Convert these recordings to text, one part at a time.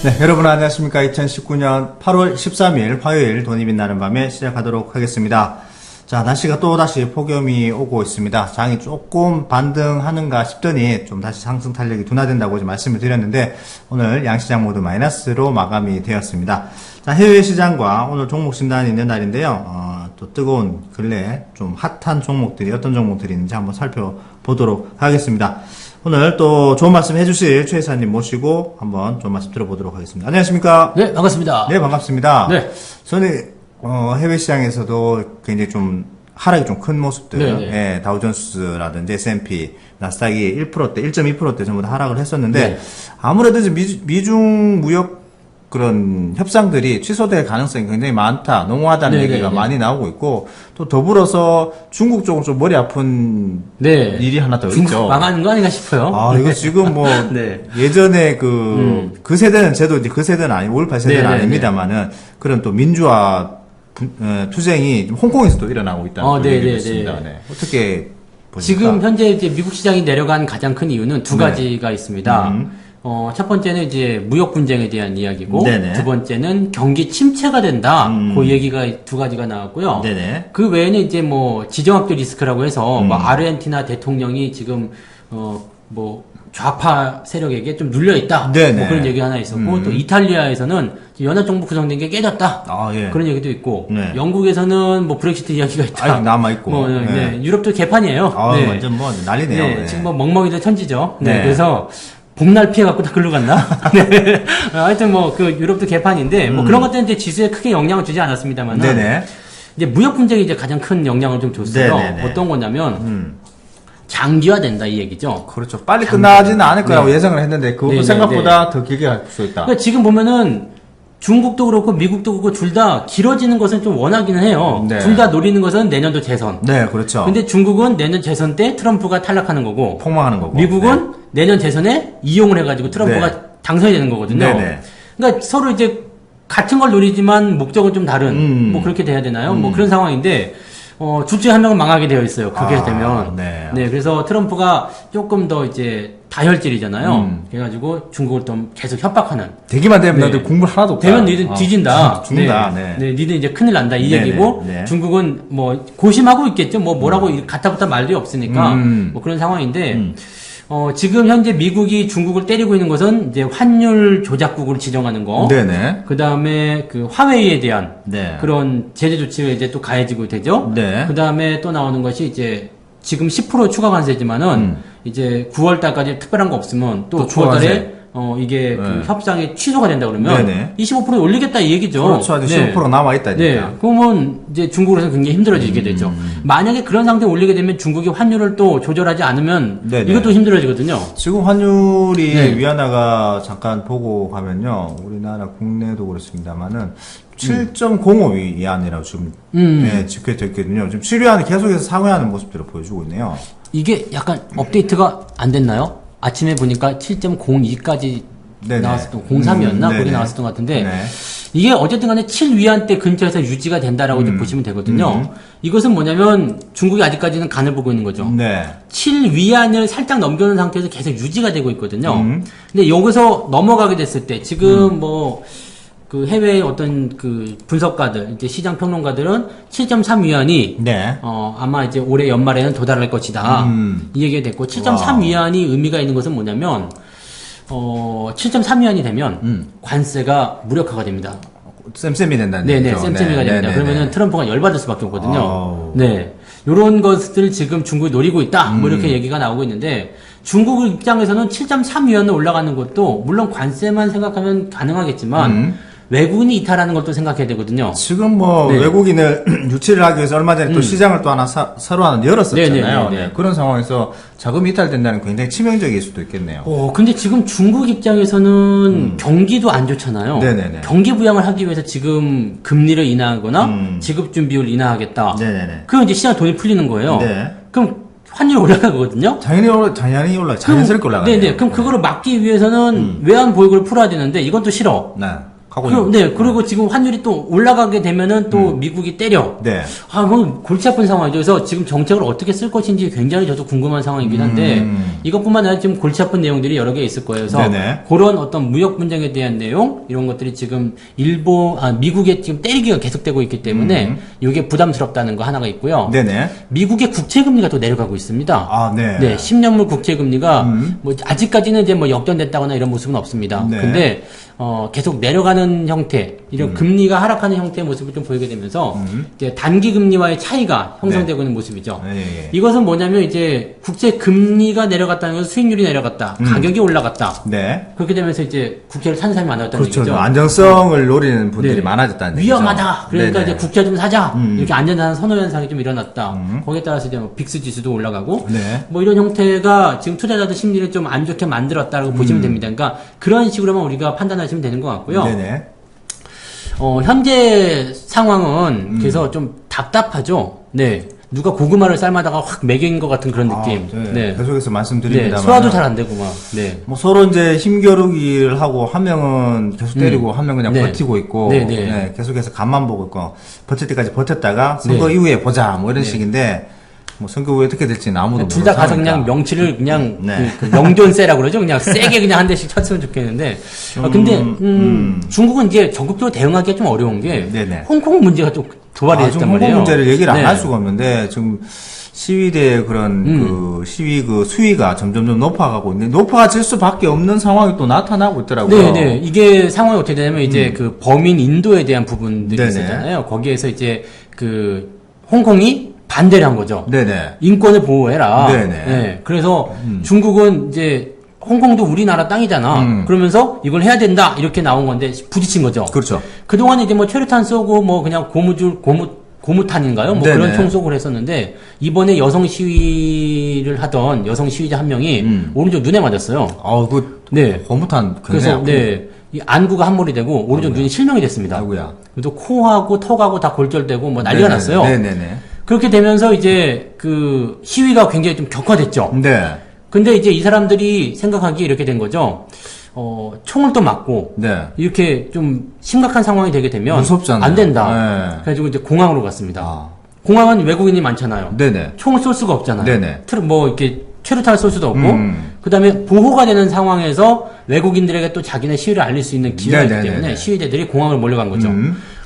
네, 여러분 안녕하십니까. 2019년 8월 13일 화요일 돈이 빛나는 밤에 시작하도록 하겠습니다. 자, 날씨가 또 다시 폭염이 오고 있습니다. 장이 조금 반등하는가 싶더니 좀 다시 상승 탄력이 둔화된다고 이제 말씀을 드렸는데 오늘 양시장 모두 마이너스로 마감이 되었습니다. 자, 해외 시장과 오늘 종목 진단이 있는 날인데요. 또 뜨거운 근래 좀 핫한 종목들이 어떤 종목들이 있는지 한번 살펴보도록 하겠습니다. 오늘 또 좋은 말씀 해주실 최 이사님 모시고 한번 좋은 말씀 들어보도록 하겠습니다. 안녕하십니까? 네, 반갑습니다. 네, 반갑습니다. 네. 저는 해외 시장에서도 굉장히 좀 하락이 좀 큰 모습들, 네, 예, 다우존스라든지 S&P, 나스닥이 1%대, 1.2%대 전부 다 하락을 했었는데 네. 아무래도 이제 미중 무역 그런 협상들이 취소될 가능성이 굉장히 많다, 농후하다는 네, 얘기가 네, 네. 많이 나오고 있고 또 더불어서 중국 쪽은 좀 머리 아픈 네. 일이 하나 더 중국 있죠. 망하는 거 아닌가 싶어요. 아, 이거 지금 뭐, 네. 예전에 그 세대는 저도 이제 그 세대는 아니고, 5.18 세대는 네, 네, 아닙니다만은, 그런 또 민주화 투쟁이 좀 홍콩에서도 일어나고 있다는 네, 얘기를 네, 했습니다. 네. 네. 어떻게 보십니까? 지금 현재 이제 미국 시장이 내려간 가장 큰 이유는 두 네. 가지가 있습니다. 첫 번째는 이제 무역 분쟁에 대한 이야기고, 네네. 두 번째는 경기 침체가 된다. 그 얘기가 두 가지가 나왔고요. 네네. 그 외에는 이제 뭐 지정학적 리스크라고 해서 뭐 아르헨티나 대통령이 지금 뭐 좌파 세력에게 좀 눌려 있다. 네네. 뭐 그런 얘기 하나 있었고 또 이탈리아에서는 연합정부 구성된 게 깨졌다. 아, 예. 그런 얘기도 있고 네. 영국에서는 뭐 브렉시트 이야기가 있다. 아직 남아있고. 뭐, 네. 네. 유럽도 개판이에요. 아, 네. 완전 뭐 난리네요. 네. 네. 지금 뭐 멍멍이들 천지죠. 네. 네. 그래서 복날 피해갖고 다 글로 갔나? 네. 하여튼 뭐 그 유럽도 개판인데 뭐 그런 것들은 이제 지수에 크게 영향을 주지 않았습니다만. 네네. 이제 무역 분쟁이 이제 가장 큰 영향을 좀 줬어요. 네네네. 어떤 거냐면 장기화된다 이 얘기죠. 그렇죠. 빨리 끝나지는 않을 거라고 네. 예상을 했는데, 그거 네네네. 생각보다 더 길게 갈 수 있다. 그러니까 지금 보면은 중국도 그렇고 미국도 그렇고 둘 다 길어지는 것은 좀 원하기는 해요. 네. 둘 다 노리는 것은 내년도 재선. 네, 그렇죠. 근데 중국은 내년 재선 때 트럼프가 탈락하는 거고 폭망하는 거고. 미국은 내년 재선에 이용을 해가지고 트럼프가 네. 당선이 되는 거거든요. 네네. 그러니까 서로 이제 같은 걸 노리지만 목적은 좀 다른 뭐 그렇게 돼야 되나요? 뭐 그런 상황인데 둘 중에 한 명은 망하게 되어 있어요. 그게 아, 되면. 네. 그래서 트럼프가 조금 더 이제 다혈질이잖아요. 그래가지고 중국을 좀 계속 협박하는. 되기만 되면 네. 너희들 국물 하나도 없다. 되면 니들 뒤진다. 죽는다. 네. 니들 이제 큰일 난다. 이 네네. 얘기고, 네. 중국은 뭐, 고심하고 있겠죠. 뭐라고 갖다붙다 말도 없으니까. 뭐 그런 상황인데, 지금 현재 미국이 중국을 때리고 있는 것은 이제 환율 조작국으로 지정하는 거. 네네. 그 다음에 그 화웨이에 대한 네. 그런 제재 조치가 이제 또 가해지고 되죠. 네. 그 다음에 또 나오는 것이 이제 지금 10% 추가 관세지만은 이제 9월 달까지 특별한 거 없으면 또 또 추가 9월 달에 관세. 이게 그 네. 협상이 취소가 된다 그러면 네네. 25% 올리겠다 이 얘기죠. 그렇죠. 아직 15% 남아있다니까. 네. 그러면 이제 중국으로서 굉장히 힘들어지게 되죠. 만약에 그런 상태에 올리게 되면 중국이 환율을 또 조절하지 않으면 네네. 이것도 힘들어지거든요. 지금 환율이 네. 위안화가 잠깐 보고 가면요. 우리나라 국내도 그렇습니다만은 7.05 위안이라고 지금 네, 집계되어 있거든요. 지금 7위안이 계속해서 상회하는 모습들을 보여주고 있네요. 이게 약간 업데이트가 안 됐나요? 아침에 보니까 7.02까지 네네. 나왔었던 03이었나? 거기 네네. 나왔었던 것 같은데 네. 이게 어쨌든 간에 7위안대 근처에서 유지가 된다라고 좀 보시면 되거든요. 이것은 뭐냐면 중국이 아직까지는 간을 보고 있는 거죠. 네. 7위안을 살짝 넘겨놓은 상태에서 계속 유지가 되고 있거든요. 근데 여기서 넘어가게 됐을 때 지금 뭐 그 해외의 어떤 그 분석가들, 이제 시장 평론가들은 7.3위안이 네. 아마 이제 올해 연말에는 도달할 것이다. 이 얘기가 됐고 7.3위안이 의미가 있는 것은 뭐냐면 7.3위안이 되면 관세가 무력화가 됩니다. 쌤쌤이 된다는 네네, 얘기죠. 쌤쌤이가 됩니다. 네네네. 그러면은 트럼프가 열받을 수밖에 없거든요. 아우. 네. 요런 것을 지금 중국이 노리고 있다. 뭐 이렇게 얘기가 나오고 있는데, 중국 입장에서는 7.3위안을 올라가는 것도, 물론 관세만 생각하면 가능하겠지만, 외국인이 이탈하는 걸 또 생각해야 되거든요. 지금 뭐 네. 외국인을 유치를 하기 위해서 얼마 전에 또 시장을 또 하나 새로 하나 열었었잖아요. 네네네네. 네. 그런 상황에서 자금이 이탈된다는 게 굉장히 치명적일 수도 있겠네요. 근데 지금 중국 입장에서는 경기도 안 좋잖아요. 네네네. 경기 부양을 하기 위해서 지금 금리를 인하하거나 지급 준비율을 인하하겠다. 네네네. 그럼 이제 시장 돈이 풀리는 거예요. 네. 그럼 환율이 올라가거든요. 당연히 자연스럽게 올라가요. 네네. 그럼 그거를 막기 위해서는 외환 보유고를 풀어야 되는데 이건 또 싫어. 네. 가고 있는 거죠. 네, 그리고 지금 환율이 또 올라가게 되면은 또 미국이 때려. 네. 뭐 골치 아픈 상황이죠. 그래서 지금 정책을 어떻게 쓸 것인지 굉장히 저도 궁금한 상황이긴 한데 이것뿐만 아니라 지금 골치 아픈 내용들이 여러 개 있을 거예요. 그래서 네네. 그런 어떤 무역 분쟁에 대한 내용 이런 것들이 지금 미국에 지금 때리기가 계속되고 있기 때문에 이게 부담스럽다는 거 하나가 있고요. 네네. 미국의 국채 금리가 또 내려가고 있습니다. 아, 네. 네, 10년물 국채 금리가 뭐 아직까지는 이제 뭐 역전됐다거나 이런 모습은 없습니다. 네. 근데 계속 내려가는 형태, 이런 금리가 하락하는 형태의 모습을 좀 보이게 되면서 이제 단기 금리와의 차이가 형성되고 있는 모습이죠. 예, 예. 이것은 뭐냐면 이제 국채 금리가 내려갔다는 것은 수익률이 내려갔다, 가격이 올라갔다. 네. 그렇게 되면서 이제 국채를 사는 사람이 많아졌다는 그렇죠. 얘기죠. 안정성을 노리는 분들이 네. 많아졌다는 얘기죠. 위험하다. 그러니까 네네. 이제 국채 좀 사자. 이렇게 안전한 선호 현상이 좀 일어났다. 거기에 따라서 이제 뭐 빅스 지수도 올라가고 네. 뭐 이런 형태가 지금 투자자들 심리를 좀 안 좋게 만들었다고 보시면 됩니다. 그러니까 그런 식으로만 우리가 판단하시면 되는 것 같고요. 네네. 현재 상황은 그래서 좀 답답하죠. 네. 누가 고구마를 삶아다가 확 매긴 것 같은 그런 느낌. 네. 계속해서 네. 말씀드립니다만. 소화도 잘 안 되고 막. 네. 뭐 서로 이제 힘겨루기를 하고 한 명은 계속 때리고 한 명은 그냥 네. 버티고 있고 네, 네. 계속해서 간만 보고 있고 버틸 때까지 버텼다가 선거 네. 이후에 보자 뭐 이런 식인데 뭐 선거 후에 어떻게 될지는 아무도 둘 다 모르는 가서 그냥 상황이니까. 명치를 그냥 네. 그 명존세라고 그러죠. 그냥 세게 그냥 한 대씩 쳤으면 좋겠는데. 근데 중국은 이제 적극적으로 대응하기가 좀 어려운 게 네네. 홍콩 문제가 좀 도발이 지금 됐단 홍콩 말이에요. 문제를 얘기를 네. 안 할 수가 없는데 지금 시위대 그런 그 시위 그 수위가 점점점 높아가고 있는데 높아질 수밖에 없는 상황이 또 나타나고 있더라고요. 네. 이게 상황이 어떻게 되냐면 이제 그 범인 인도에 대한 부분들이 네네. 있었잖아요. 거기에서 이제 그 홍콩이 반대를 한 거죠. 네네. 인권을 보호해라. 네네. 네. 그래서 중국은 이제 홍콩도 우리나라 땅이잖아. 그러면서 이걸 해야 된다. 이렇게 나온 건데 부딪힌 거죠. 그렇죠. 그동안 이제 뭐 최루탄 쏘고 뭐 그냥 고무탄인가요? 뭐 네네. 그런 총 쏘고 했었는데 이번에 여성 시위를 하던 여성 시위자 한 명이 오른쪽 눈에 맞았어요. 그 네. 고무탄 그래서 네. 이 안구가 함몰이 되고 오른쪽 눈이 실명이 됐습니다. 아이고야. 그래서 코하고 턱하고 다 골절되고 뭐 난리가 네네. 났어요. 네네네. 그렇게 되면서 이제 그 시위가 굉장히 좀 격화됐죠. 네. 근데 이제 이 사람들이 생각하기에 이렇게 된 거죠. 총을 또 맞고 네. 이렇게 좀 심각한 상황이 되게 되면 무섭잖아요. 안 된다. 네. 그래가지고 이제 공항으로 갔습니다. 아. 공항은 외국인이 많잖아요. 네네. 총을 쏠 수가 없잖아요. 네네. 뭐 이렇게 최루탄을 쏠 수도 없고 그다음에 보호가 되는 상황에서 외국인들에게 또 자기네 시위를 알릴 수 있는 기회가 있기 네네네네. 때문에 시위대들이 공항을 몰려간 거죠.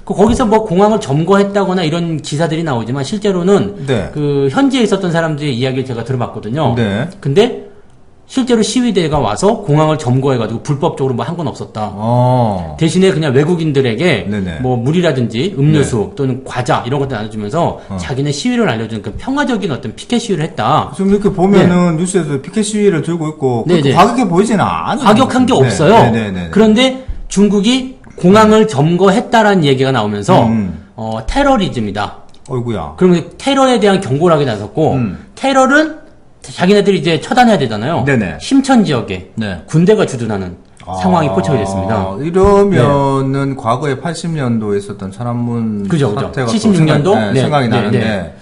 거기서 뭐 공항을 점거했다거나 이런 기사들이 나오지만 실제로는 네. 그 현지에 있었던 사람들의 이야기를 제가 들어봤거든요. 네. 근데 실제로 시위대가 와서 공항을 점거해가지고 불법적으로 뭐 한 건 없었다. 대신에 그냥 외국인들에게 네네. 뭐 물이라든지 음료수 또는 과자 이런 것들 나눠주면서 자기네 시위를 알려주는 그 평화적인 어떤 피켓 시위를 했다. 지금 이렇게 보면은 뉴스에서 피켓 시위를 들고 있고 네네. 그렇게 과격해 보이지는 않아요. 과격한 게 없어요. 네네네. 그런데 중국이 공항을 점거했다라는 얘기가 나오면서 테러리즘이다. 어이구야. 그러면 테러에 대한 경고를 하게 나섰고 테러는 자기네들이 이제 처단해야 되잖아요. 네네. 심천 지역에 네. 군대가 주둔하는 상황이 포착이 됐습니다. 이러면은 과거에 80년도에 있었던 천안문 그죠. 사태가 또 76년도? 네. 생각이 네, 나는데 네.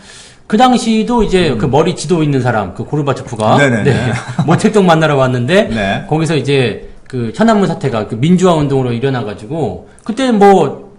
그 당시도 이제 그 머리 지도 있는 사람, 그 고르바초프가 네네네. 모택동 만나러 왔는데 네. 거기서 이제 그 천안문 사태가 그 민주화 운동으로 일어나가지고 그때 뭐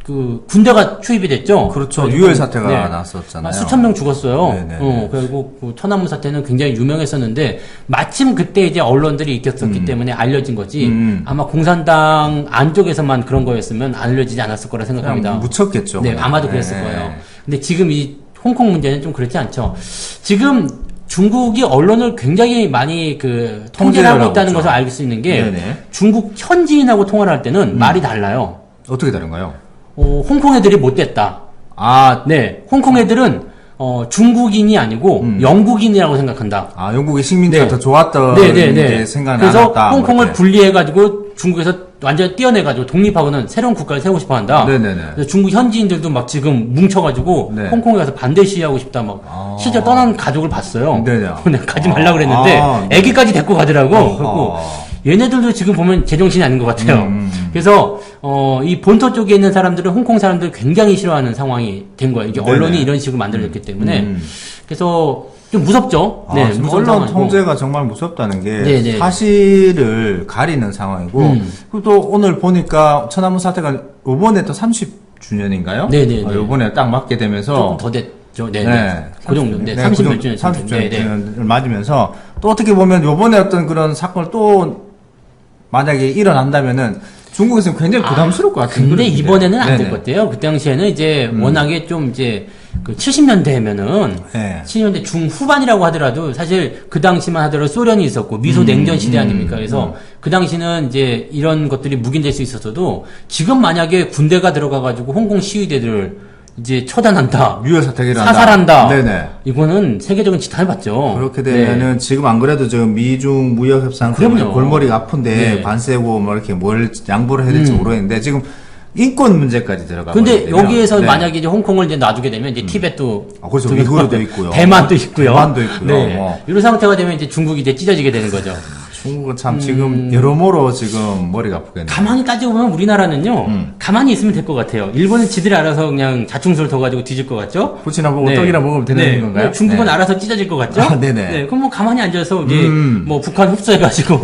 그 군대가 투입이 됐죠. 그렇죠. 그래가지고, 유혈 사태가 났었잖아요. 수천 명 죽었어요. 네네. 그리고 그 천안문 사태는 굉장히 유명했었는데 마침 그때 이제 언론들이 익혔었기 때문에 알려진 거지. 아마 공산당 안쪽에서만 그런 거였으면 알려지지 않았을 거라 생각합니다. 그냥 묻혔겠죠. 네, 그냥. 아마도 그랬을 네. 거예요. 근데 지금 이 홍콩 문제는 좀 그렇지 않죠. 지금 중국이 언론을 굉장히 많이 그 통제를 하고 통제를 있다는 하고 것을 알 수 있는 게 네네. 중국 현지인하고 통화를 할 때는 말이 달라요. 어떻게 다른가요? 홍콩 애들이 못됐다. 네, 홍콩 애들은 중국인이 아니고 영국인이라고 생각한다. 영국의 식민지가 네. 더 좋았던 게 생각이 그래서 나왔다. 홍콩을 분리해가지고 중국에서 완전히 떼어내가지고 독립하고는 새로운 국가를 세우고 싶어한다. 네네네. 그래서 중국 현지인들도 막 지금 뭉쳐가지고 네. 홍콩에 가서 반대 시위하고 싶다. 막 실제 떠난 가족을 봤어요. 네네. 근데 가지 말라 그랬는데 네. 애기까지 데리고 가더라고. 그래고 얘네들도 지금 보면 제정신이 아닌 것 같아요. 그래서 이 본토 쪽에 있는 사람들은 홍콩 사람들 굉장히 싫어하는 상황이 된 거예요. 이게 언론이 네네. 이런 식으로 만들어졌기 때문에 그래서 좀 무섭죠. 네, 지금 무서운 언론 상황이고. 통제가 정말 무섭다는 게 네네. 사실을 가리는 상황이고 그리고 또 오늘 보니까 천안문 사태가 이번에 또 30주년인가요? 네네네. 이번에 딱 맞게 되면서 조금 더 됐죠. 네, 네. 그 정도. 네, 30몇 주년. 30주년을 맞으면서 또 어떻게 보면 요번에 어떤 그런 사건을 또 만약에 일어난다면은 중국에서는 굉장히 부담스러울 것 같은 근데 그런 이번에는 안 될 네네. 것 같아요. 그 당시에는 이제 워낙에 좀 이제 그 70년대면은 네. 70년대 중후반이라고 하더라도 사실 그 당시만 하더라도 소련이 있었고 미소 냉전 시대 아닙니까? 그래서 그 당시는 이제 이런 것들이 묵인될 수 있었어도 지금 만약에 군대가 들어가가지고 홍콩 시위대들을 이제 처단한다. 유혈 사태기를 한다. 사살한다. 네네. 이거는 세계적인 지탄을 받죠. 그렇게 되면은 네. 지금 안 그래도 지금 미중 무역 협상 때문에 그럼요. 골머리가 아픈데 네. 반세고 뭐 이렇게 뭘 양보를 해야 될지 모르겠는데 지금 인권 문제까지 들어가고 근데 있거든요. 여기에서 네. 만약에 이제 홍콩을 이제 놔두게 되면 이제 티벳도 그렇죠. 위구르도 있고요. 대만도 있고요. 대만도 있고요. 네. 뭐. 이런 상태가 되면 이제 중국이 이제 찢어지게 되는 거죠. 중국은 참 지금 여러모로 지금 머리가 아프겠네요. 가만히 따지고 보면 우리나라는요, 가만히 있으면 될 것 같아요. 일본은 지들이 알아서 그냥 자충수를 더 가지고 뒤질 것 같죠? 부치나 보고 떡이나 먹으면 되는 건가요? 중국은 네. 알아서 찢어질 것 같죠? 아, 네네. 그럼 뭐 가만히 앉아서 이제 뭐 북한 흡수해가지고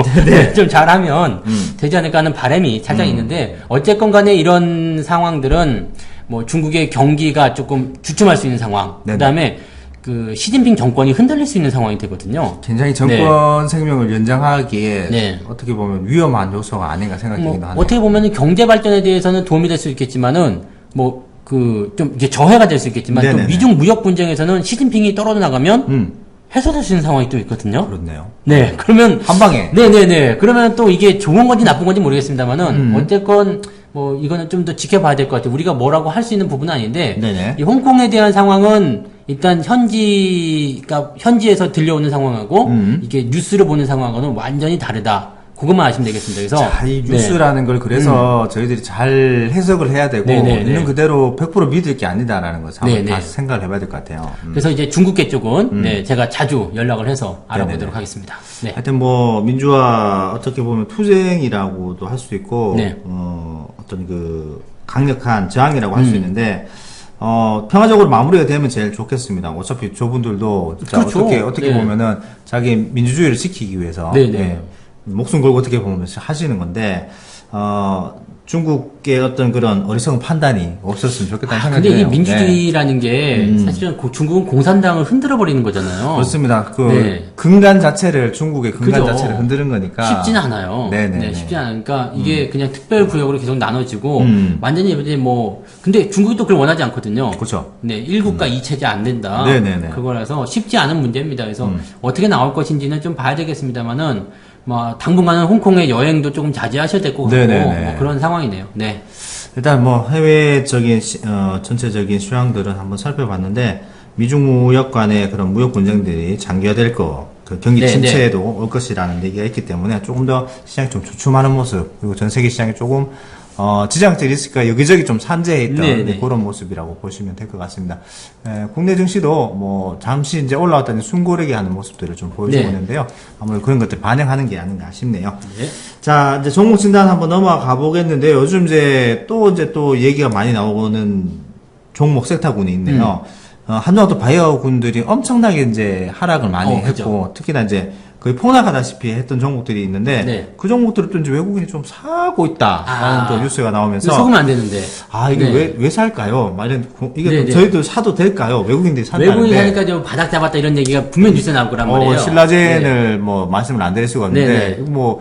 좀 잘하면 되지 않을까 하는 바람이 살짝 있는데 어쨌건 간에 이런 상황들은 뭐 중국의 경기가 조금 주춤할 수 있는 상황, 네네. 그 다음에 그 시진핑 정권이 흔들릴 수 있는 상황이 되거든요. 굉장히 정권 생명을 연장하기에 네. 어떻게 보면 위험한 요소가 아닌가 생각되기도 뭐 하네요. 어떻게 보면은 경제 발전에 대해서는 도움이 될 수 있겠지만은 뭐 그 좀 이게 저해가 될 수 있겠지만 또 네네네. 미중 무역 분쟁에서는 시진핑이 떨어져 나가면 해소될 수 있는 상황이 또 있거든요. 그렇네요. 네, 그러면 한 방에. 네네네. 그러면 또 이게 좋은 건지 나쁜 건지 모르겠습니다만은 어쨌건 뭐 이거는 좀 더 지켜봐야 될 것 같아요. 우리가 뭐라고 할 수 있는 부분은 아닌데 네네. 이 홍콩에 대한 상황은 일단 현지에서 들려오는 상황하고 이게 뉴스를 보는 상황하고는 완전히 다르다. 그것만 아시면 되겠습니다. 그래서 자, 이 뉴스라는 걸 그래서 저희들이 잘 해석을 해야 되고 네네네. 있는 그대로 100% 믿을 게 아니다라는 것을 한번 네네. 다시 생각을 해봐야 될 것 같아요. 그래서 이제 중국계 쪽은 네, 제가 자주 연락을 해서 알아보도록 네네네. 하겠습니다. 네. 하여튼 뭐 민주화 어떻게 보면 투쟁이라고도 할 수 있고 네. 어떤 그 강력한 저항이라고 할 수 있는데 평화적으로 마무리가 되면 제일 좋겠습니다. 어차피 저분들도 자, 그렇죠. 어떻게 네. 보면은 자기 민주주의를 지키기 위해서 네네. 예, 목숨 걸고 어떻게 보면 하시는 건데 중국의 어떤 그런 어리석은 판단이 없었으면 좋겠다는 생각이 근데 드네요. 이 민주주의라는 게 사실은 중국은 공산당을 흔들어 버리는 거잖아요. 그렇습니다. 그 네. 근간 자체를 중국의 근간 그죠. 자체를 흔드는 거니까 쉽지는 않아요. 네네. 네, 쉽지 않으니까 이게 그냥 특별 구역으로 계속 나눠지고 완전히 이제 뭐 근데 중국이 또 그걸 원하지 않거든요. 그렇죠. 네, 1국가 2체제 안 된다. 네네네. 그거라서 쉽지 않은 문제입니다. 그래서 어떻게 나올 것인지는 좀 봐야 되겠습니다만은 뭐 당분간은 홍콩의 여행도 조금 자제하셔야 될 것 같고 네네네. 뭐 그런 상황이네요. 네. 일단 뭐 해외적인 전체적인 시황들은 한번 살펴봤는데 미중 무역 간의 그런 무역 분쟁들이 장기화될 거, 그 경기 네, 침체에도 올 것이라는 얘기가 있기 때문에 조금 더 시장이 좀 주춤하는 모습 그리고 전 세계 시장이 조금 지정학적 리스크가 여기저기 좀 산재해 있던 네, 네. 그런 모습이라고 보시면 될 것 같습니다. 국내 증시도 뭐 잠시 이제 올라왔더니 숨고르게 하는 모습들을 좀 보여주고 네. 있는데요. 아무래도 그런 것들 반영하는 게 아닌가 싶네요. 네. 자, 이제 종목 진단 한번 넘어가 보겠는데 요즘 이제 또 얘기가 많이 나오는 종목 섹터군이 있네요. 한동안 또 바이오군들이 엄청나게 이제 하락을 많이 했고 그죠. 특히나 이제 거의 폭락하다시피 했던 종목들이 있는데 네. 그 종목들을 또 이제 외국인이 좀 사고 있다라는 또 뉴스가 나오면서 속으면 안 되는데. 이게 네. 왜 살까요? 막 이런 이게 네, 또 네. 저희도 사도 될까요? 외국인들이 산다는데 외국인 사니까 좀 바닥 잡았다 이런 얘기가 분명 뉴스에 나올 거란 말이에요. 신라젠을 뭐 말씀을 안 드릴 수가 없는데 네, 네. 뭐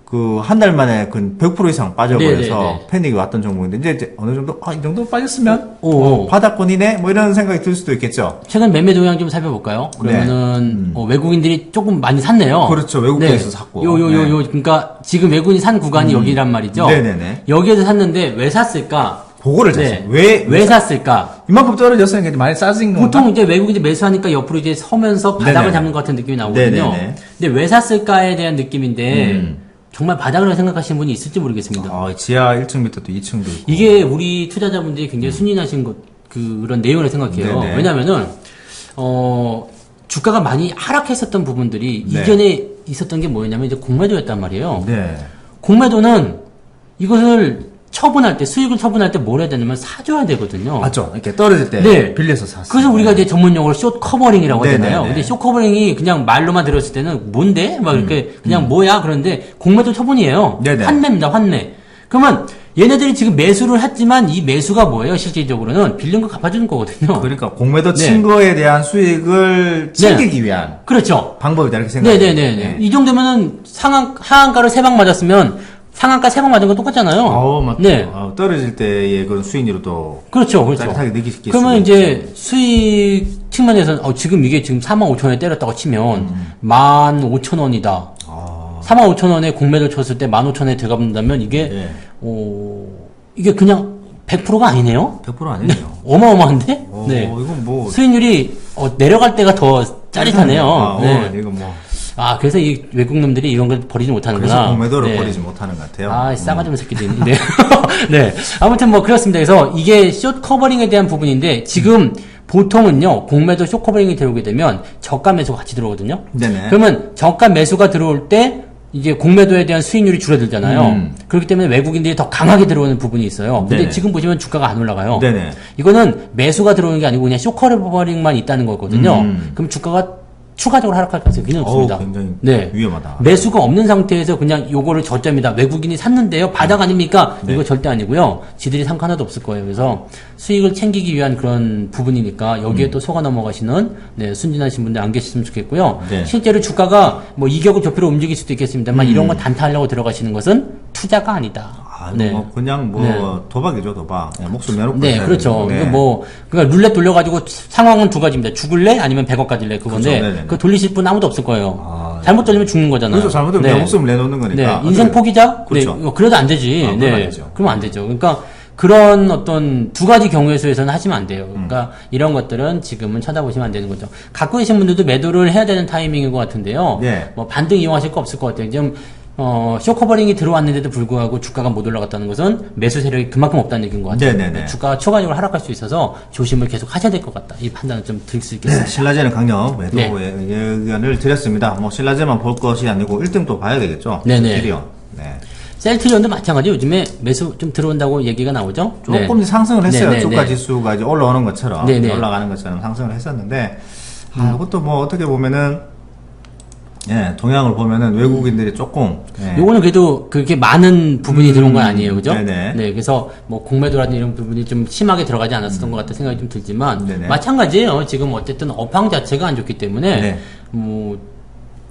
그 한 달 만에 그 100% 이상 빠져버려서 네, 네, 네. 패닉이 왔던 종목인데 이제 어느 정도 이 정도 빠졌으면 오. 바닥권이네 뭐 이런 생각이 들 수도 있겠죠. 최근 매매 동향 좀 살펴볼까요? 그러면은 외국인들이 조금 많이 샀네요. 그렇죠. 외국에서 샀고. 네. 그러니까 지금 외국인이 산 구간이 여기란 말이죠. 네네네. 여기에서 샀는데 왜 샀을까? 그거를 네. 왜 왜 샀을까? 이만큼 떨어졌으니까 많이 싸진 건가? 보통 이제 외국인이 매수하니까 옆으로 이제 서면서 바닥을 네네. 잡는 것 같은 느낌이 나오거든요. 네네네. 근데 왜 샀을까에 대한 느낌인데 정말 바닥이라고 생각하시는 분이 있을지 모르겠습니다. 지하 1층 밑에 또 2층도 있고. 이게 우리 투자자분들이 굉장히 순진하신 그런 내용을 생각해요. 네네. 왜냐면은, 주가가 많이 하락했었던 부분들이 네. 이전에 있었던 게 뭐였냐면 이제 공매도였단 말이에요. 네. 공매도는 이것을 처분할 때, 수익을 처분할 때 뭘 해야 되냐면 사줘야 되거든요. 맞죠. 이렇게 떨어질 때 네. 빌려서 샀어요. 그래서 우리가 이제 전문 용어로 숏 커버링이라고 네, 하잖아요. 네, 네. 근데 숏 커버링이 그냥 말로만 들었을 때는 뭔데? 막 이렇게 그냥 뭐야? 그런데 공매도 처분이에요. 네, 네. 환매입니다, 환매. 그러면 얘네들이 지금 매수를 했지만 이 매수가 뭐예요? 실질적으로는 빌린 거 갚아주는 거거든요. 그러니까 공매도 네. 친 거에 대한 수익을 챙기기 위한 그렇죠. 방법이다 이렇게 생각해요. 네네네. 이 정도면은 하한가를 3방 맞았으면 상한가 3방 맞은 거 똑같잖아요. 맞죠. 네. 떨어질 때의 그런 수익률도 그렇죠, 그렇죠. 짜릿하게 느낄 수 그러면 있겠죠. 이제 수익 측면에서는 지금 이게 지금 45,000원에 때렸다고 치면 15,000원이다. 아, 45,000원에 공매도 쳤을 때 15,000원에 들어간다면 이게 네. 이게 그냥 100%가 아니네요. 100% 아니네요. 어마어마한데? 네. 이건 뭐 수익률이 내려갈 때가 더 짜릿하네요. 네. 이거 뭐 그래서 이 외국 놈들이 이런 걸 버리지 못하는구나. 그래서 공매도를 네. 버리지 못하는 것 같아요. 싸가지 없는 새끼들이. 네. 네. 아무튼 뭐 그렇습니다. 그래서 이게 숏 커버링에 대한 부분인데 지금 보통은요, 공매도 숏 커버링이 들어오게 되면 저가 매수가 같이 들어오거든요. 네네. 그러면 저가 매수가 들어올 때 이제 공매도에 대한 수익률이 줄어들잖아요. 그렇기 때문에 외국인들이 더 강하게 들어오는 부분이 있어요. 근데 네네. 지금 보시면 주가가 안 올라가요. 네네. 이거는 매수가 들어오는 게 아니고 그냥 숏 커버링만 있다는 거거든요. 그럼 주가가 추가적으로 하락할 가능성이 굉장히 높습니다. 굉장히 네. 위험하다. 매수가 없는 상태에서 그냥 요거를 저점이다. 외국인이 샀는데요. 바닥 아닙니까? 네. 이거 절대 아니고요. 지들이 산 거 하나도 없을 거예요. 그래서 수익을 챙기기 위한 그런 부분이니까 여기에 또 속아 넘어가시는 순진하신 분들 안 계셨으면 좋겠고요. 네. 실제로 주가가 뭐 이격을 저표로 움직일 수도 있겠습니다만 이런 거 단타하려고 들어가시는 것은 투자가 아니다. 네. 뭐 그냥 뭐 네. 도박이죠, 도박. 그냥 목숨 내놓고. 네, 해야 그렇죠. 되는 이거 거. 그러니까 룰렛 돌려가지고 상황은 두 가지입니다. 죽을래? 아니면 100억 가질래? 그건데, 그렇죠. 네네네. 그거 돌리실 분 아무도 없을 거예요. 아, 잘못 돌리면 죽는 거잖아요. 그래서 잘못하면 네. 내 목숨을 내놓는 거니까. 네, 인생 포기자? 그렇죠. 네, 그래도 안 되지. 그러면 네. 안 되죠. 그러면 안 되죠. 그러니까 그런 어떤 두 가지 경우의 수에서는 하시면 안 돼요. 그러니까 이런 것들은 지금은 쳐다보시면 안 되는 거죠. 갖고 계신 분들도 매도를 해야 되는 타이밍인 것 같은데요. 네. 뭐 반등 이용하실 거 없을 것 같아요. 지금 쇼커버링이 들어왔는데도 불구하고 주가가 못 올라갔다는 것은 매수 세력이 그만큼 없다는 얘기인 것 같아요. 네네네. 주가가 추가적으로 하락할 수 있어서 조심을 계속 하셔야 될 것 같다. 이 판단을 좀 드릴 수 있겠습니다. 네, 신라제는 강력 매도 네. 의견을 드렸습니다. 뭐 신라제만 볼 것이 아니고 1등도 봐야 되겠죠. 네네. 셀트리온. 네. 셀트리온도 마찬가지. 요즘에 매수 좀 들어온다고 얘기가 나오죠. 조금 상승을 했어요. 네네네. 주가 지수가 이제 올라오는 것처럼 네네. 올라가는 것처럼 상승을 했었는데 이것도 뭐 어떻게 보면은 동향을 보면은 외국인들이 조금 요거는 그래도 그렇게 많은 부분이 들어온 건 아니에요. 그죠? 네네. 네, 그래서 뭐 공매도라든지 이런 부분이 좀 심하게 들어가지 않았었던 것 같다 생각이 좀 들지만 네네. 마찬가지예요. 지금 어쨌든 업황 자체가 안 좋기 때문에 네.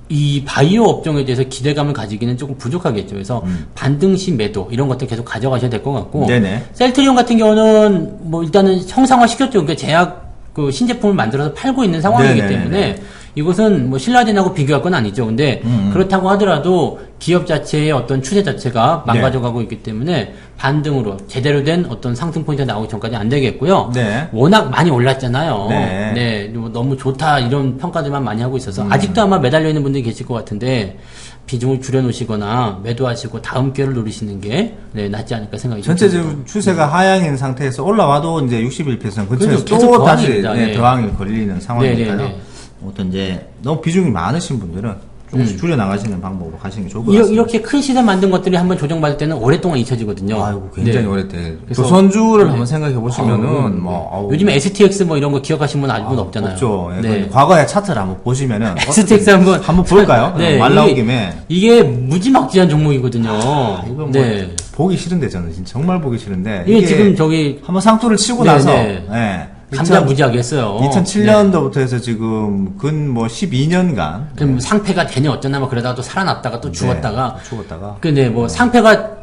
이 바이오 업종에 대해서 기대감을 가지기는 조금 부족하겠죠. 그래서 반등시 매도 이런 것들 계속 가져가셔야 될 것 같고 네네. 셀트리온 같은 경우는 뭐 일단은 형상화 시켰죠. 그러니까 제약 신제품을 만들어서 팔고 있는 상황이기 네네네네. 때문에 이것은 뭐 신라젠하고 비교할 건 아니죠. 근데 그렇다고 하더라도 기업 자체의 어떤 추세 자체가 망가져가고 있기 때문에 반등으로 제대로 된 어떤 상승 포인트가 나오기 전까지 안 되겠고요. 네. 워낙 많이 올랐잖아요. 네. 네, 뭐 너무 좋다 이런 평가들만 많이 하고 있어서 아직도 아마 매달려 있는 분들이 계실 것 같은데 비중을 줄여놓으시거나 매도하시고 다음 기회를 노리시는 게 낫지 않을까 생각이 좀 전체적인 듭니다. 추세가 하향인 상태에서 올라와도 이제 61% 근처에서 그렇죠. 계속 또 다시 저항입니다. 네. 저항이 걸리는 상황이니까요. 네네네. 어떤 이제 너무 비중이 많으신 분들은 조금씩 줄여 나가시는 방법으로 가시는 게 좋을 것 같습니다. 이렇게 큰 시세 만든 것들이 한번 조정받을 때는 오랫동안 잊혀지거든요. 아이고 굉장히 네. 오래돼. 그래서- 조선주를 네. 한번 생각해 보시면은 요즘에 STX 뭐 이런 거 기억하시는 분 아직은 없잖아요. 없죠. 예, 네. 과거의 차트를 한번 보시면은 STX 한번 볼까요? 네, 말 나온 이게- 김에 이게 무지막지한 종목이거든요. 이거 뭐 네. 보기 싫은데 저는 진짜 정말 보기 싫은데 이게 지금 저기 한번 상투를 치고 네, 나서 네. 감자 무지하게 했어요. 2007년도부터 해서 지금 근 뭐 12년간 그럼 상패가 되냐 어쩌나 뭐 그러다가 또 살아났다가 또 죽었다가 죽었다가 근데 뭐 상패가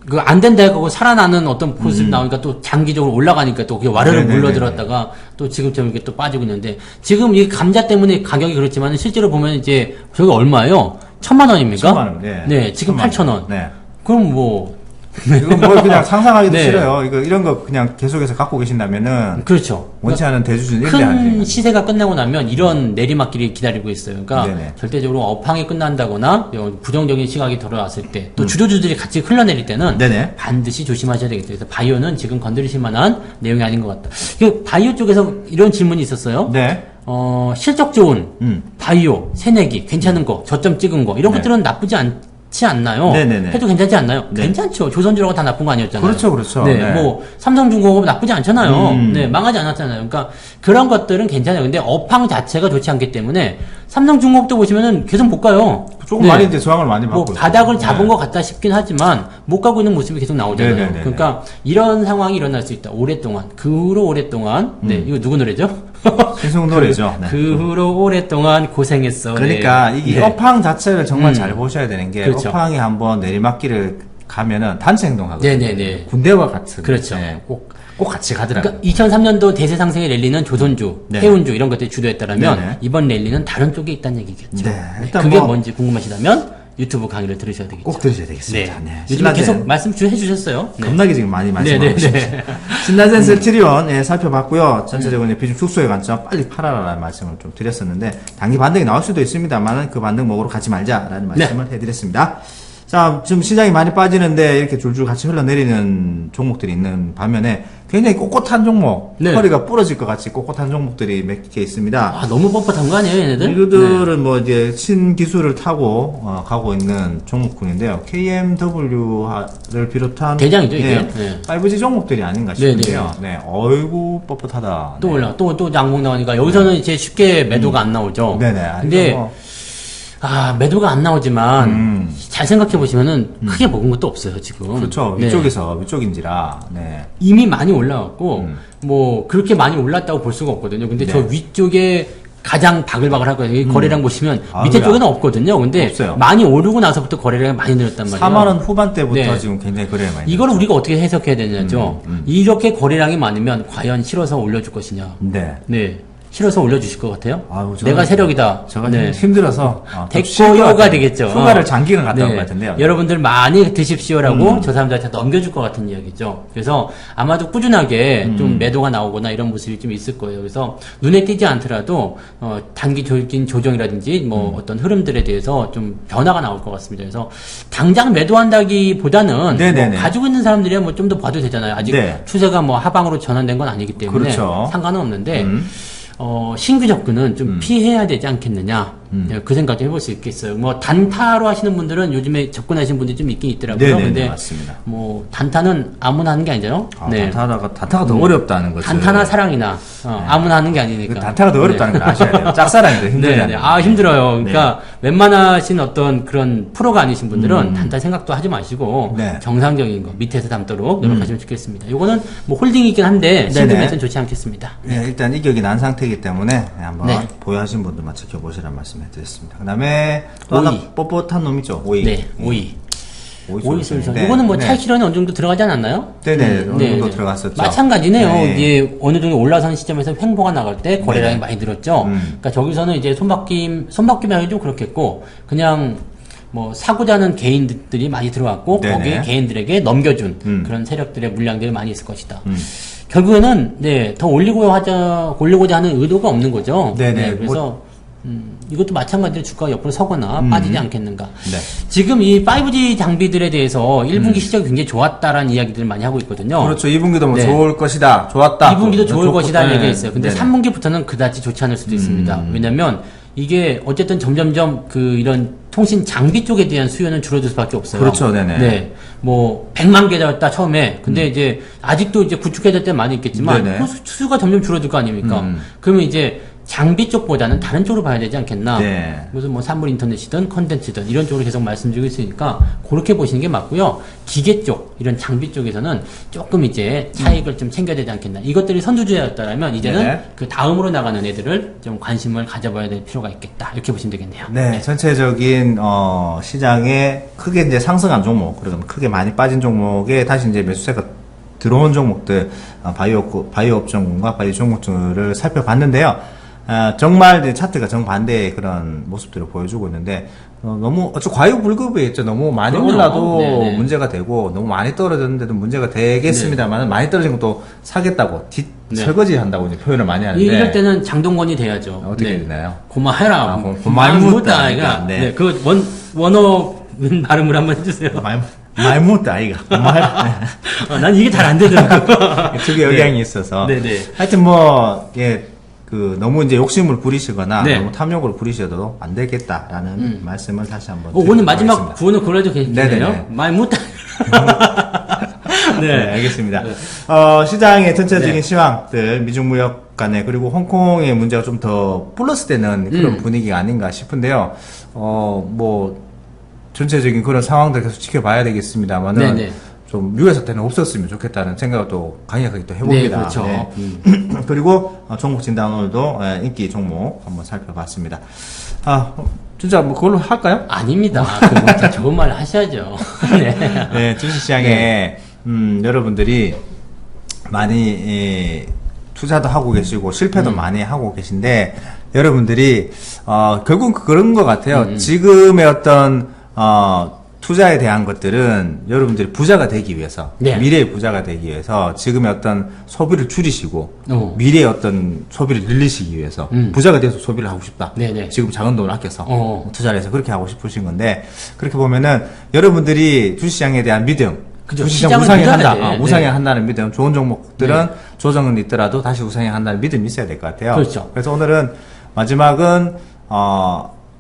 그 안 된다 해고 살아나는 어떤 모습이 나오니까 또 장기적으로 올라가니까 또 그게 와르르 네네네네. 물러들었다가 또 지금처럼 이렇게 또 빠지고 있는데 지금 이 감자 때문에 가격이 그렇지만 실제로 보면 이제 저기 얼마예요? 1,000만 원입니까? 1,000만 원, 네. 네, 지금 8,000원. 네. 그럼 뭐 이건 뭐 그냥 상상하기도 네. 싫어요. 이런 거 그냥 계속해서 갖고 계신다면은 그렇죠. 원치 않은 대주주는 큰 일대하지. 시세가 끝나고 나면 이런 내리막길이 기다리고 있어요. 그러니까 네네. 절대적으로 업황이 끝난다거나 부정적인 시각이 들어왔을 때 또 주도주들이 같이 흘러내릴 때는 네네. 반드시 조심하셔야 되겠죠. 그래서 바이오는 지금 건드리실 만한 내용이 아닌 것 같다. 바이오 쪽에서 이런 질문이 있었어요. 네. 실적 좋은 바이오, 새내기, 괜찮은 거, 저점 찍은 거 이런 네. 것들은 나쁘지 않지 않나요? 네네네. 해도 괜찮지 않나요? 네. 괜찮죠. 조선주라고 다 나쁜 거 아니었잖아요. 그렇죠, 그렇죠. 네, 네. 뭐 삼성중공업 나쁘지 않잖아요. 네, 망하지 않았잖아요. 그러니까 그런 것들은 괜찮아요. 근데 업황 자체가 좋지 않기 때문에 삼성중공업도 보시면은 계속 못 가요. 조금 네. 많이 이제 저항을 많이 받고 뭐 있어요. 바닥을 잡은 네. 것 같다 싶긴 하지만 못 가고 있는 모습이 계속 나오잖아요. 네네네네. 그러니까 이런 상황이 일어날 수 있다. 오랫동안 그 후로 오랫동안 네 이거 누구 노래죠? 신승훈 노래죠. 네. 그 후로 오랫동안 고생했어. 그러니까 네. 이게 네. 업황 자체를 정말 잘 보셔야 되는 게 그렇죠. 업황이 한번 내리막길을 가면은 단체 행동하거든요. 네네네. 군대와 같은. 그렇죠. 네, 꼭 같이 가더라고요. 그러니까 2003년도 대세 상승의 랠리는 조선주, 네. 해운주 이런 것들이 주도했다라면 네네. 이번 랠리는 다른 쪽에 있다는 얘기겠죠. 네, 일단 그게 뭐- 뭔지 궁금하시다면 유튜브 강의를 들으셔야 되겠죠. 꼭 들으셔야 되겠습니다. 네. 네. 요즘에 신라젠. 계속 말씀 해주셨어요. 네. 겁나게 지금 많이 말씀하고 네네네. 계십니다. 신라젠 셀트리온 예, 살펴봤고요. 전체적으로 이제 비중 축소의 관점 빨리 팔아라라는 말씀을 좀 드렸었는데 단기 반등이 나올 수도 있습니다만 그 반등 목으로 가지 말자라는 말씀을 해드렸습니다. 자, 지금 시장이 많이 빠지는데 이렇게 줄줄 같이 흘러내리는 종목들이 있는 반면에 굉장히 꼿꼿한 종목, 네. 허리가 부러질 것 같이 mainten한 종목들이 몇 개 있습니다. 아, 너무 뻣뻣한 거 아니에요, 얘네들? 이들은 뭐 이제 신기술을 타고 가고 있는 종목군인데요. KMW를 비롯한 대장이죠, 이게. 네. 5G 종목들이 아닌가 싶은데요. 네, 어이구 뻣뻣하다. 또 네. 올라, 또 양봉 나오니까 여기서는 이제 쉽게 매도가 안 나오죠. 네네. 근데, 뭐, 매도가 안 나오지만, 잘 생각해 보시면은 크게 먹은 것도 없어요, 지금. 그렇죠. 네. 위쪽인지라. 네. 이미 많이 올라왔고, 뭐, 그렇게 많이 올랐다고 볼 수가 없거든요. 근데 네. 저 위쪽에 가장 바글바글 하거든요. 이 거래량 보시면 밑에 아유야. 쪽에는 없거든요. 근데 없어요. 많이 오르고 나서부터 거래량이 많이 늘었단 말이에요. 4만원 후반대부터 네. 지금 굉장히 거래가 많이 이걸 늘었죠. 우리가 어떻게 해석해야 되냐죠. 이렇게 거래량이 많으면 과연 실어서 올려줄 것이냐. 네. 네. 실어서 올려주실 것 같아요? 아유, 저는- 내가 세력이다. 제가 네. 힘들어서 좀 쉴것 대꼬요가 같아요. 되겠죠. 휴가를 장기간 갔다 온 네. 것 같은데요. 여러분들 많이 드십시오라고 저 사람들한테 넘겨줄 것 같은 이야기죠. 그래서 아마도 꾸준하게 좀 매도가 나오거나 이런 모습이 좀 있을 거예요. 그래서 눈에 띄지 않더라도 단기적인 조정이라든지 뭐 어떤 흐름들에 대해서 좀 변화가 나올 것 같습니다. 그래서 당장 매도한다기보다는 네네네. 뭐 가지고 있는 사람들이야 뭐 좀 더 봐도 되잖아요. 아직 네. 추세가 뭐 하방으로 전환된 건 아니기 때문에 그렇죠. 상관은 없는데 신규 접근은 좀 피해야 되지 않겠느냐. 네, 그 생각 좀 해볼 수 있겠어요. 뭐, 단타로 하시는 분들은 요즘에 접근하시는 분들이 좀 있긴 있더라고요. 네네네, 근데, 맞습니다. 뭐, 단타는 아무나 하는 게 아니잖아요. 네. 단타가 더 어렵다는 거죠. 단타나 사랑이나, 아무나 하는 게 그 아니니까. 단타가 더 어렵다는 걸 아셔야 돼요. 짝사랑이 더 네, 힘들잖아요. 네. 아, 힘들어요. 그러니까, 웬만하신 어떤 그런 프로가 아니신 분들은 단타 생각도 하지 마시고, 네. 정상적인 거, 밑에서 담도록 노력하시면 좋겠습니다. 요거는 뭐, 홀딩이긴 한데, 신규 네네. 매수는 좋지 않겠습니다. 네, 일단 이격이 난 상태이기 때문에 한번 네. 보유하신 분들만 지켜보시라는 말씀 해드렸습니다. 그 다음에 또 하나 오이. 뻣뻣한 놈 있죠. 오이. 네, 오이. 오이 솔루션. 솔루션인데, 이거는 뭐 네. 차익 실현이 어느 정도 들어가지 않았나요? 네네, 어느 정도 들어갔었죠. 마찬가지네요. 네. 이게 어느 정도 올라선 시점에서 횡보가 나갈 때 거래량이 네네. 많이 늘었죠. 그러니까 저기서는 이제 손바뀜 하기 좀 그렇겠고, 그냥 뭐 사고자 하는 개인들이 많이 들어왔고, 네네. 거기에 개인들에게 넘겨준 그런 세력들의 물량들이 많이 있을 것이다. 음. 결국에는 네, 더 올리고자 하는 의도가 없는 거죠. 네네. 그래서 이것도 마찬가지로 주가가 옆으로 서거나 빠지지 않겠는가. 네. 지금 이 5G 장비들에 대해서 1분기 실적이 굉장히 좋았다라는 이야기들을 많이 하고 있거든요. 그렇죠. 2분기도 뭐 네. 좋을 것이다. 좋았다. 2분기도 좋을 것이다 네. 얘기가 있어요. 근데 네네. 3분기부터는 그다지 좋지 않을 수도 있습니다. 왜냐면 이게 어쨌든 점점점 이런 통신 장비 쪽에 대한 수요는 줄어들 수밖에 없어요. 그렇죠. 네네. 네. 뭐 100만 개였다 처음에. 근데 이제 아직도 이제 구축해야 될 때 많이 있겠지만 네네. 그 수가 점점 줄어들 거 아닙니까? 그러면 이제 장비 쪽보다는 다른 쪽으로 봐야 되지 않겠나. 네. 그래서 뭐 산물 인터넷이든 컨텐츠든 이런 쪽으로 계속 말씀드리고 있으니까 그렇게 보시는 게 맞고요. 기계 쪽, 이런 장비 쪽에서는 조금 이제 차익을 좀 챙겨야 되지 않겠나. 이것들이 선두주자였다면 이제는 네네. 그 다음으로 나가는 애들을 좀 관심을 가져봐야 될 필요가 있겠다. 이렇게 보시면 되겠네요. 네, 전체적인 시장에 크게 이제 상승한 종목, 그리고 크게 많이 빠진 종목에 다시 이제 매수세가 들어온 종목들, 바이오 업종군과 바이오 종목들을 살펴봤는데요. 정말 이제 차트가 정반대의 그런 모습들을 보여주고 있는데 너무 과유불급이 있죠. 너무 많이 그럼요. 올라도 네네. 문제가 되고 너무 많이 떨어졌는데도 문제가 되겠습니다만 많이 떨어진 것도 사겠다고 네. 설거지 한다고 이제 표현을 많이 하는데 이럴 때는 장동건이 돼야죠. 어떻게 되나요? 고마해라. 고마해묻다, 아이가. 네. 네. 그 원어 발음을 한번 해주세요. 말 못다 아이가 난 이게 잘 안 되더라고. 특유 영향이 있어서 네네. 하여튼 뭐 예, 너무 이제 욕심을 부리시거나 네. 너무 탐욕을 부리셔도 안 되겠다라는 말씀을 다시 한번 오늘 마지막 드리도록 하겠습니다. 구원을 그래도 계시네요. 네네네. 많이 못다. 네, 네. 알겠습니다. 시장의 전체적인 네. 시황들, 미중무역 간에, 그리고 홍콩의 문제가 좀 더 플러스되는 그런 분위기가 아닌가 싶은데요. 전체적인 그런 상황들 계속 지켜봐야 되겠습니다만은, 네네. 좀 유해 사태는 없었으면 좋겠다는 생각을 또 강력하게 또 해봅니다. 네, 그렇죠. 네. 그리고 종목 진단 오늘도 인기 종목 한번 살펴봤습니다. 진짜 뭐 그걸로 할까요? 아닙니다. 그거 좋은 말 하셔야죠. 네. 네, 주식시장에 여러분들이 많이 투자도 하고 계시고 실패도 많이 하고 계신데 여러분들이 결국 그런 것 같아요. 지금의 어떤 투자에 대한 것들은 여러분들이 부자가 되기 위해서 네. 미래의 부자가 되기 위해서 지금의 어떤 소비를 줄이시고 미래의 어떤 소비를 늘리시기 위해서 음. 부자가 돼서 소비를 하고 싶다. 네네. 지금 작은 돈을 아껴서 투자를 해서 그렇게 하고 싶으신 건데 그렇게 보면은 여러분들이 주식시장에 대한 믿음, 그죠. 주식시장 시장을 우상향한다, 믿어야 돼. 우상향한다는 믿음, 좋은 종목들은 조정은 있더라도 다시 우상향한다는 믿음이 있어야 될 것 같아요. 그렇죠. 그래서 오늘은 마지막은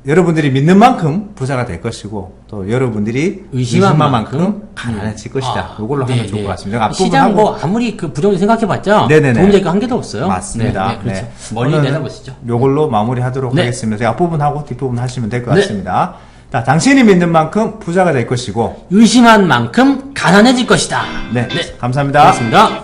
여러분들이 믿는 만큼 부자가 될 것이고 또 여러분들이 의심한 만큼 가난해질 것이다. 이걸로 하면 좋을 것 같습니다. 앞부분 시장 하고 뭐 아무리 그 부정적으로 생각해봤자 네네네. 도움될 거 한 개도 없어요. 맞습니다. 네, 그렇죠. 네. 멀리 오늘은 내다보시죠. 요걸로 마무리하도록 네. 하겠습니다. 제가 앞부분하고 뒷부분 하시면 될 것 네. 같습니다. 자, 당신이 믿는 만큼 부자가 될 것이고 의심한 만큼 가난해질 것이다. 네, 감사합니다. 고맙습니다.